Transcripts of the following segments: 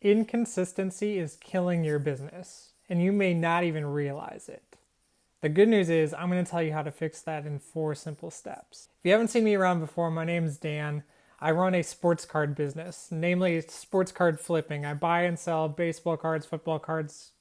Inconsistency is killing your business, and you may not even realize it. The good news is I'm going to tell you how to fix that in 4 simple steps. If you haven't seen me around before, my name is Dan. I run a sports card business, namely sports card flipping. I buy and sell baseball cards, football cards,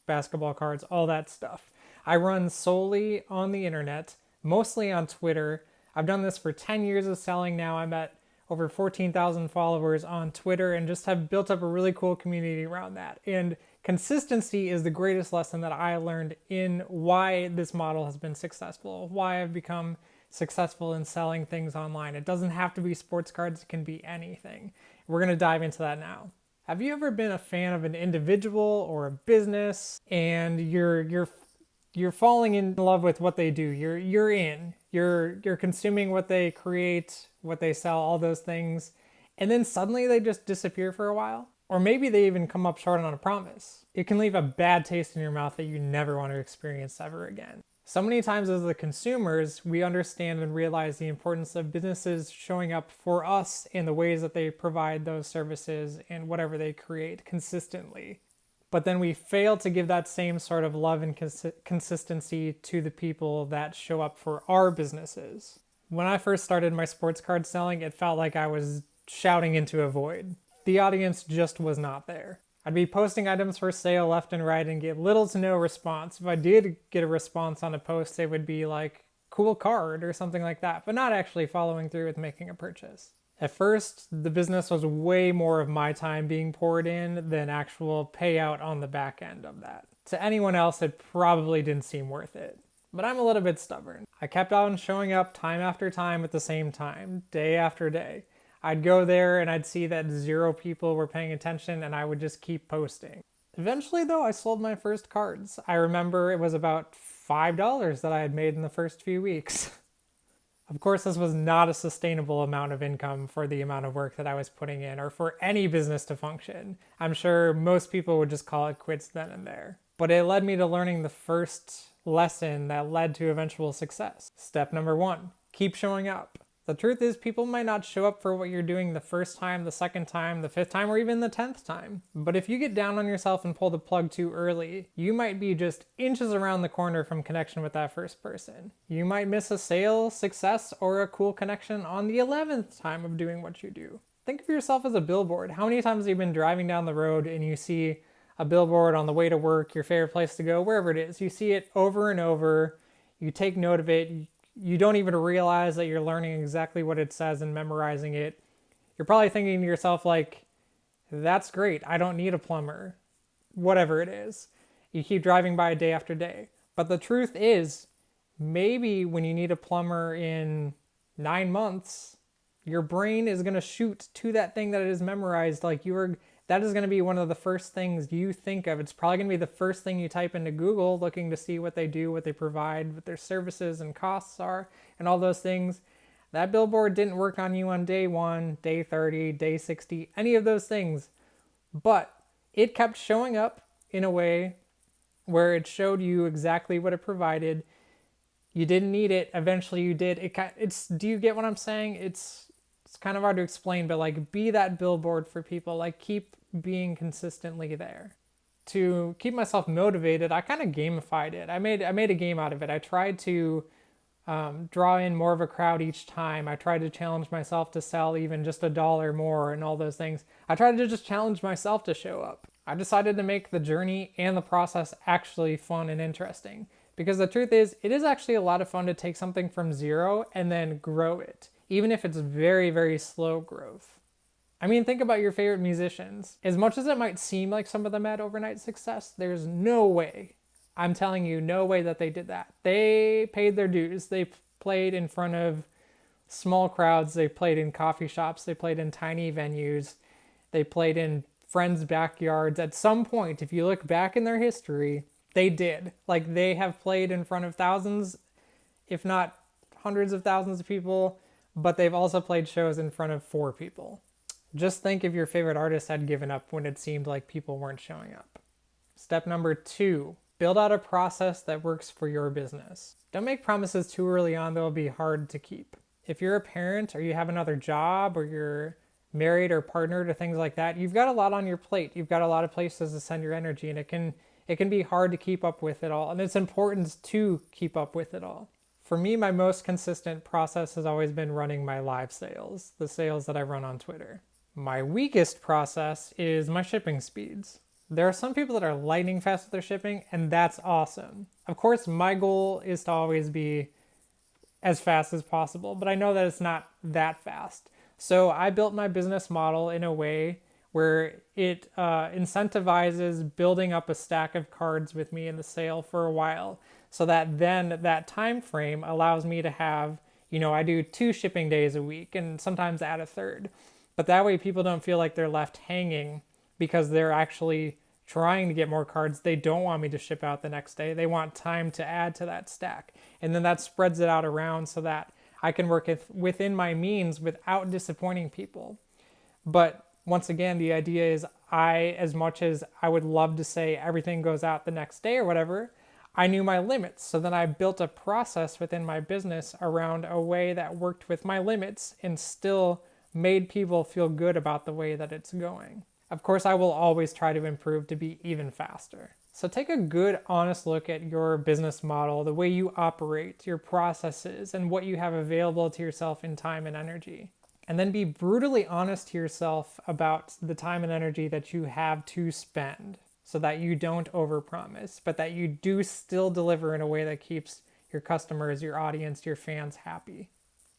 basketball cards, all that stuff. I run solely on the internet, mostly on Twitter. I've done this for 10 years of selling now. I'm at over 14,000 followers on Twitter and just have built up a really cool community around that. And consistency is the greatest lesson that I learned in why this model has been successful, why I've become successful in selling things online. It doesn't have to be sports cards, it can be anything. We're going to dive into that now. Have you ever been a fan of an individual or a business and you're falling in love with what they do? You're consuming what they create, what they sell, all those things, and then suddenly they just disappear for a while? Or maybe they even come up short on a promise. It can leave a bad taste in your mouth that you never want to experience ever again. So many times as the consumers, we understand and realize the importance of businesses showing up for us in the ways that they provide those services and whatever they create consistently. But then we fail to give that same sort of love and consistency to the people that show up for our businesses. When I first started my sports card selling, it felt like I was shouting into a void. The audience just was not there. I'd be posting items for sale left and right and get little to no response. If I did get a response on a post, it would be like, cool card or something like that, but not actually following through with making a purchase. At first, the business was way more of my time being poured in than actual payout on the back end of that. To anyone else, it probably didn't seem worth it. But I'm a little bit stubborn. I kept on showing up time after time at the same time, day after day. I'd go there and I'd see that 0 people were paying attention and I would just keep posting. Eventually though, I sold my first cards. I remember it was about $5 that I had made in the first few weeks. Of course, this was not a sustainable amount of income for the amount of work that I was putting in or for any business to function. I'm sure most people would just call it quits then and there. But it led me to learning the first lesson that led to eventual success. Step number 1, keep showing up. The truth is, people might not show up for what you're doing the first time, the second time, the 5th time, or even the 10th time. But if you get down on yourself and pull the plug too early, you might be just inches around the corner from connection with that first person. You might miss a sale, success, or a cool connection on the 11th time of doing what you do. Think of yourself as a billboard. How many times have you been driving down the road and you see a billboard on the way to work, your favorite place to go, wherever it is? You see it over and over, you take note of it, you don't even realize that you're learning exactly what it says and memorizing it. You're probably thinking to yourself like, that's great, I don't need a plumber. Whatever it is. You keep driving by day after day. But the truth is, maybe when you need a plumber in 9 months, your brain is going to shoot to that thing that it is memorized. That is going to be one of the first things you think of. It's probably going to be the first thing you type into Google looking to see what they do, what they provide, what their services and costs are, and all those things. That billboard didn't work on you on day 1, day 30, day 60, any of those things. But it kept showing up in a way where it showed you exactly what it provided. You didn't need it. Eventually you did. Do you get what I'm saying? It's kind of hard to explain, but be that billboard for people. Keep being consistently there. To keep myself motivated, I kind of gamified it. I made a game out of it. I tried to draw in more of a crowd each time. I tried to challenge myself to sell even just $1 more and all those things. I tried to just challenge myself to show up. I decided to make the journey and the process actually fun and interesting. Because the truth is, it is actually a lot of fun to take something from 0 and then grow it, even if it's very, very slow growth. I mean, think about your favorite musicians. As much as it might seem like some of them had overnight success, there's no way, I'm telling you, no way that they did that. They paid their dues. They played in front of small crowds. They played in coffee shops. They played in tiny venues. They played in friends' backyards. At some point, if you look back in their history, they did. They have played in front of thousands, if not hundreds of thousands of people, but they've also played shows in front of 4 people. Just think if your favorite artist had given up when it seemed like people weren't showing up. Step number 2, build out a process that works for your business. Don't make promises too early on that will be hard to keep. If you're a parent or you have another job or you're married or partnered or things like that, you've got a lot on your plate. You've got a lot of places to send your energy, and it can be hard to keep up with it all. And it's important to keep up with it all. For me, my most consistent process has always been running my live sales, the sales that I run on Twitter. My weakest process is my shipping speeds. There are some people that are lightning fast with their shipping, and that's awesome. Of course, my goal is to always be as fast as possible, but I know that it's not that fast. So I built my business model in a way where it incentivizes building up a stack of cards with me in the sale for a while, so that then that time frame allows me to have, I do 2 shipping days a week and sometimes add a third. But that way people don't feel like they're left hanging because they're actually trying to get more cards. They don't want me to ship out the next day. They want time to add to that stack. And then that spreads it out around so that I can work within my means without disappointing people. But once again, the idea is as much as I would love to say everything goes out the next day or whatever, I knew my limits. So then I built a process within my business around a way that worked with my limits and still made people feel good about the way that it's going. Of course, I will always try to improve to be even faster. So take a good, honest look at your business model, the way you operate, your processes, and what you have available to yourself in time and energy. And then be brutally honest to yourself about the time and energy that you have to spend so that you don't overpromise, but that you do still deliver in a way that keeps your customers, your audience, your fans happy.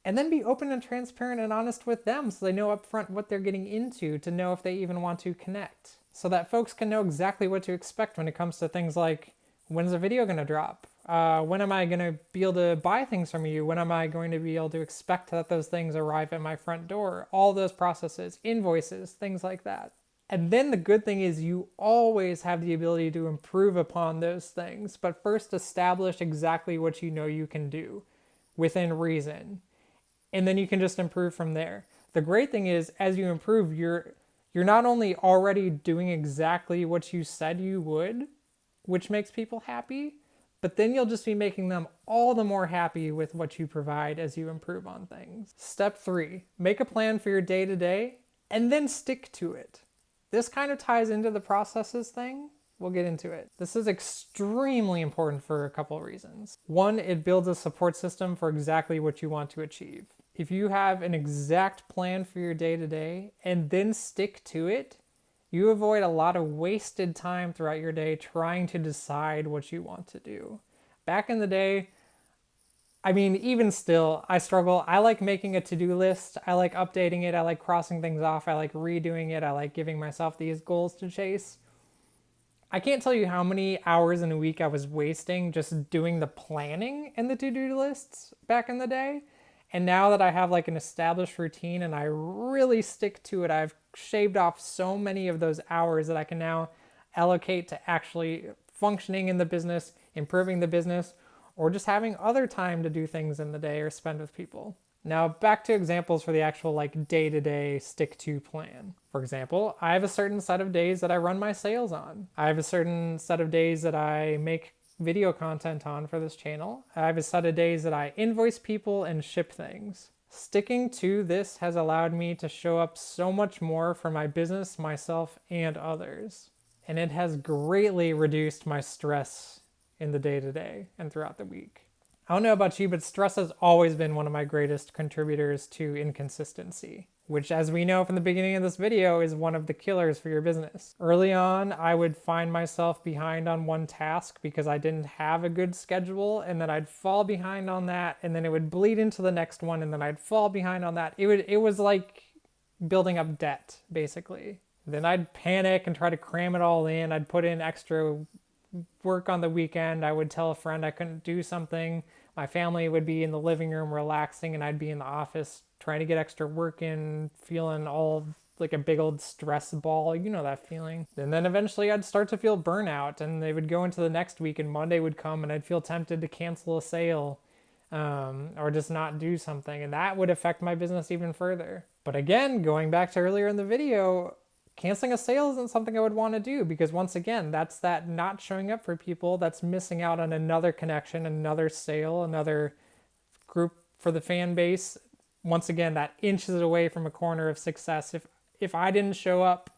And then be open and transparent and honest with them so they know upfront what they're getting into, to know if they even want to connect. So that folks can know exactly what to expect when it comes to things like, when's the video going to drop? When am I going to be able to buy things from you? When am I going to be able to expect that those things arrive at my front door? All those processes, invoices, things like that. And then the good thing is you always have the ability to improve upon those things, but first establish exactly what you know you can do within reason. And then you can just improve from there. The great thing is, as you improve, you're not only already doing exactly what you said you would, which makes people happy, but then you'll just be making them all the more happy with what you provide as you improve on things. Step 3, make a plan for your day-to-day and then stick to it. This kind of ties into the processes thing. We'll get into it. This is extremely important for a couple of reasons. 1, it builds a support system for exactly what you want to achieve. If you have an exact plan for your day-to-day and then stick to it, you avoid a lot of wasted time throughout your day trying to decide what you want to do. Back in the day, even still, I struggle. I like making a to-do list. I like updating it. I like crossing things off. I like redoing it. I like giving myself these goals to chase. I can't tell you how many hours in a week I was wasting just doing the planning and the to-do lists back in the day. And now that I have like an established routine and I really stick to it, I've shaved off so many of those hours that I can now allocate to actually functioning in the business, improving the business, or just having other time to do things in the day or spend with people. Now back to examples for the actual like day-to-day stick-to plan. For example, I have a certain set of days that I run my sales on. I have a certain set of days that I make video content on for this channel. I have a set of days that I invoice people and ship things. Sticking to this has allowed me to show up so much more for my business, myself, and others. And it has greatly reduced my stress in the day-to-day and throughout the week. I don't know about you, but stress has always been one of my greatest contributors to inconsistency, which, as we know from the beginning of this video, is one of the killers for your business. Early on, I would find myself behind on one task because I didn't have a good schedule, and then I'd fall behind on that, and then it would bleed into the next one, and then I'd fall behind on that. It was like building up debt, basically. Then I'd panic and try to cram it all in. I'd put in extra work on the weekend. I would tell a friend I couldn't do something. My family would be in the living room relaxing, and I'd be in the office trying to get extra work in, feeling all like a big old stress ball. You know that feeling. And then eventually I'd start to feel burnout, and they would go into the next week, and Monday would come and I'd feel tempted to cancel a sale or just not do something. And that would affect my business even further. But again, going back to earlier in the video, canceling a sale isn't something I would want to do, because once again, that's that not showing up for people. That's missing out on another connection, another sale, another group for the fan base. once again, that inches away from a corner of success. If I didn't show up,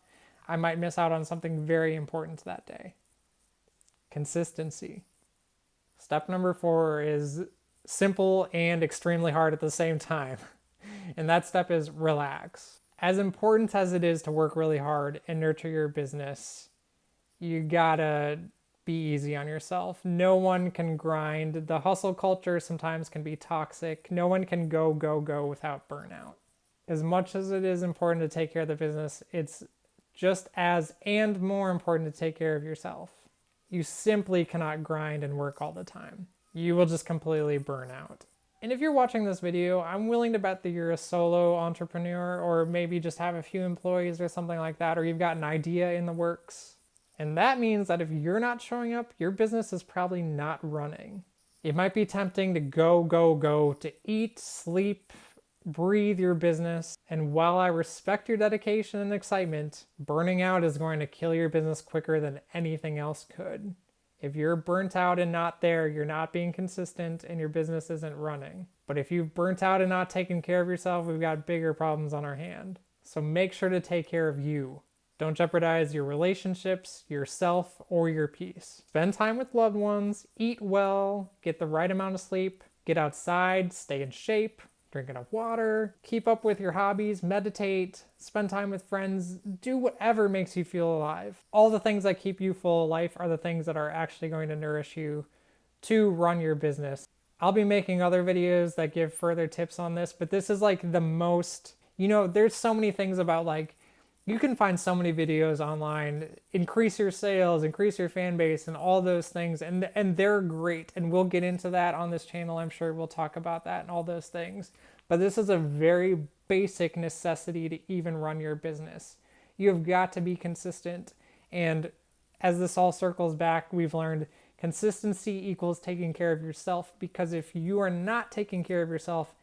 I might miss out on something very important that day. Consistency. Step number 4 is simple and extremely hard at the same time. And that step is relax. As important as it is to work really hard and nurture your business, you gotta be easy on yourself. No one can grind. The hustle culture sometimes can be toxic. No one can go without burnout. As much as it is important to take care of the business, it's just as and more important to take care of yourself. You simply cannot grind and work all the time. You will just completely burn out. And if you're watching this video, I'm willing to bet that you're a solo entrepreneur, or maybe just have a few employees or something like that, or you've got an idea in the works. And that means that if you're not showing up, your business is probably not running. It might be tempting to go, to eat, sleep, breathe your business. And while I respect your dedication and excitement, burning out is going to kill your business quicker than anything else could. If you're burnt out and not there, you're not being consistent and your business isn't running. But if you've burnt out and not taken care of yourself, we've got bigger problems on our hand. So make sure to take care of you. Don't jeopardize your relationships, yourself, or your peace. Spend time with loved ones, eat well, get the right amount of sleep, get outside, stay in shape, drink enough water, keep up with your hobbies, meditate, spend time with friends, do whatever makes you feel alive. All the things that keep you full of life are the things that are actually going to nourish you to run your business. I'll be making other videos that give further tips on this, but this is like the most, there's so many things about you can find so many videos online, increase your sales, increase your fan base, and all those things. And they're great. And we'll get into that on this channel. I'm sure we'll talk about that and all those things. But this is a very basic necessity to even run your business. You have got to be consistent. And as this all circles back, we've learned consistency equals taking care of yourself. Because if you are not taking care of yourself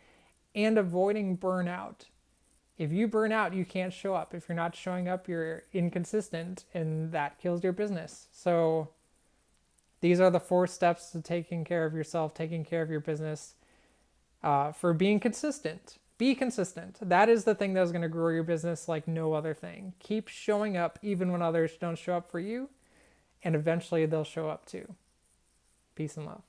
and avoiding burnout, if you burn out, you can't show up. If you're not showing up, you're inconsistent, and that kills your business. So these are the 4 steps to taking care of yourself, taking care of your business, for being consistent. Be consistent. That is the thing that's going to grow your business like no other thing. Keep showing up even when others don't show up for you, and eventually they'll show up too. Peace and love.